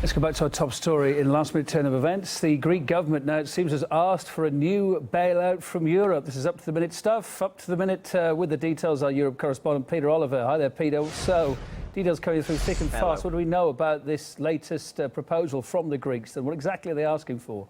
Let's go back to our top story in last-minute turn of events. The Greek government now, it seems, has asked for a new bailout from Europe. This is up-to-the-minute stuff. Up to the minute with the details, our Europe correspondent, Peter Oliver. Hi there, Peter. So, details coming through thick and fast. What do we know about this latest proposal from the Greeks, and what exactly are they asking for?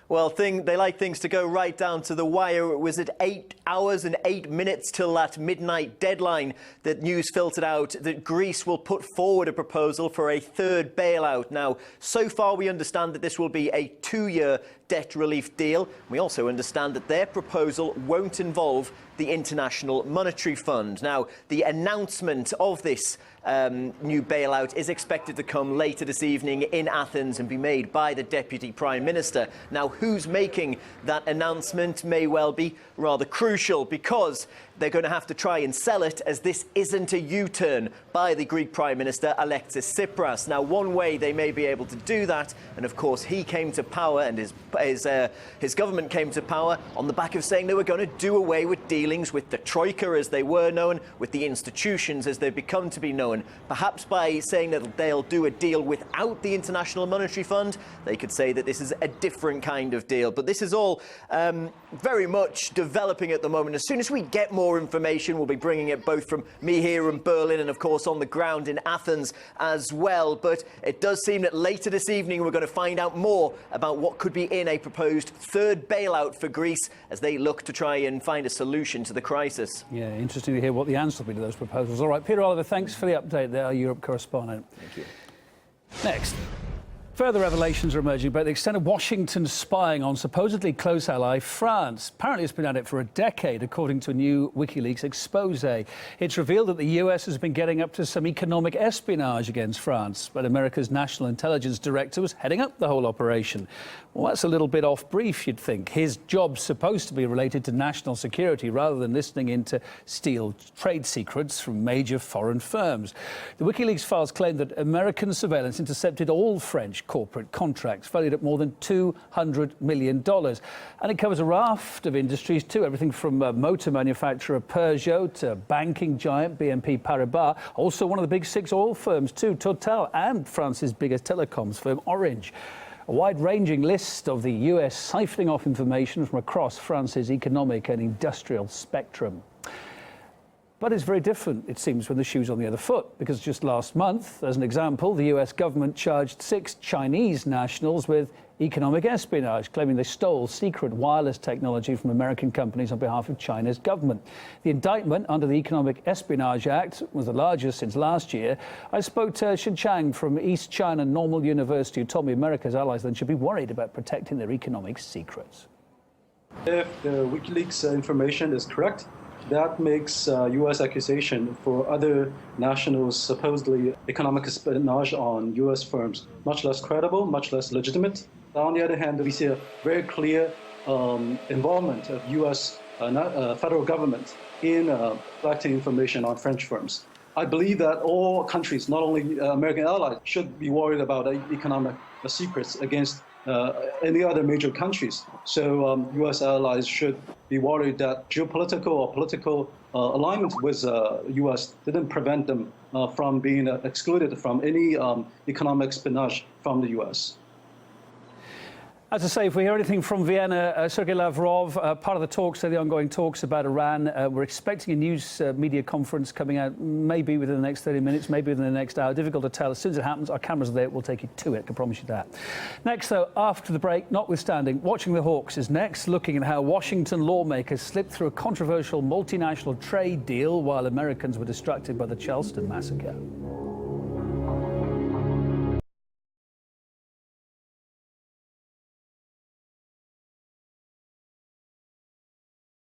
Well, they like things to go right down to the wire. It was at 8 hours and 8 minutes till that midnight deadline that news filtered out that Greece will put forward a proposal for a third bailout. Now, so far we understand that this will be a 2-year debt relief deal. We also understand that their proposal won't involve the International Monetary Fund. Now, the announcement of this new bailout is expected to come later this evening in Athens and be made by the Deputy Prime Minister. Now, who's making that announcement may well be rather crucial, because they're going to have to try and sell it as this isn't a U-turn by the Greek Prime Minister, Alexis Tsipras. Now, one way they may be able to do that, and of course he came to power and his government came to power on the back of saying they were going to do away with dealings with the Troika as they were known, with the institutions as they've become to be known. Perhaps by saying that they'll do a deal without the International Monetary Fund, they could say that this is a different kind of deal. But this is all very much developing at the moment. As soon as we get more information, we'll be bringing it both from me here in Berlin and of course on the ground in Athens as well. But it does seem that later this evening we're going to find out more about what could be in a proposed third bailout for Greece as they look to try and find a solution to the crisis. Yeah, interesting to hear what the answer will be to those proposals. All right, Peter Oliver, thanks for the update there, our Europe correspondent. Thank you. Next. Further revelations are emerging about the extent of Washington's spying on supposedly close ally France. Apparently it's been at it for a decade, according to a new WikiLeaks expose. It's revealed that the US has been getting up to some economic espionage against France, but America's National Intelligence Director was heading up the whole operation. Well, that's a little bit off-brief, you'd think. His job's supposed to be related to national security rather than listening in to steal trade secrets from major foreign firms. The WikiLeaks files claim that American surveillance intercepted all French corporate contracts valued at more than $200 million. And it covers a raft of industries too, everything from motor manufacturer Peugeot to banking giant BNP Paribas, also one of the big 6 oil firms too, Total, and France's biggest telecoms firm, Orange. A wide-ranging list of the US siphoning off information from across France's economic and industrial spectrum. But it's very different, it seems, when the shoe's on the other foot, because just last month, as an example, the US government charged 6 Chinese nationals with economic espionage, claiming they stole secret wireless technology from American companies on behalf of China's government. The indictment under the Economic Espionage Act was the largest since last year. I spoke to Xin Chang from East China Normal University, who told me America's allies then should be worried about protecting their economic secrets. If the WikiLeaks information is correct, that makes U.S. accusation for other nationals' supposedly economic espionage on U.S. firms much less credible, much less legitimate. On the other hand, we see a very clear involvement of U.S. Federal government in collecting information on French firms. I believe that all countries, not only American allies, should be worried about economic secrets against any other major countries. So U.S. allies should be worried that geopolitical or political alignment with U.S. didn't prevent them from being excluded from any economic espionage from the U.S. As I say, if we hear anything from Vienna, Sergei Lavrov, part of the talks, the ongoing talks about Iran, we're expecting a news media conference coming out maybe within the next 30 minutes, maybe within the next hour. Difficult to tell. As soon as it happens, our cameras are there. We'll take you to it, I can promise you that. Next, though, after the break, notwithstanding, Watching the Hawks is next, looking at how Washington lawmakers slipped through a controversial multinational trade deal while Americans were distracted by the Charleston massacre.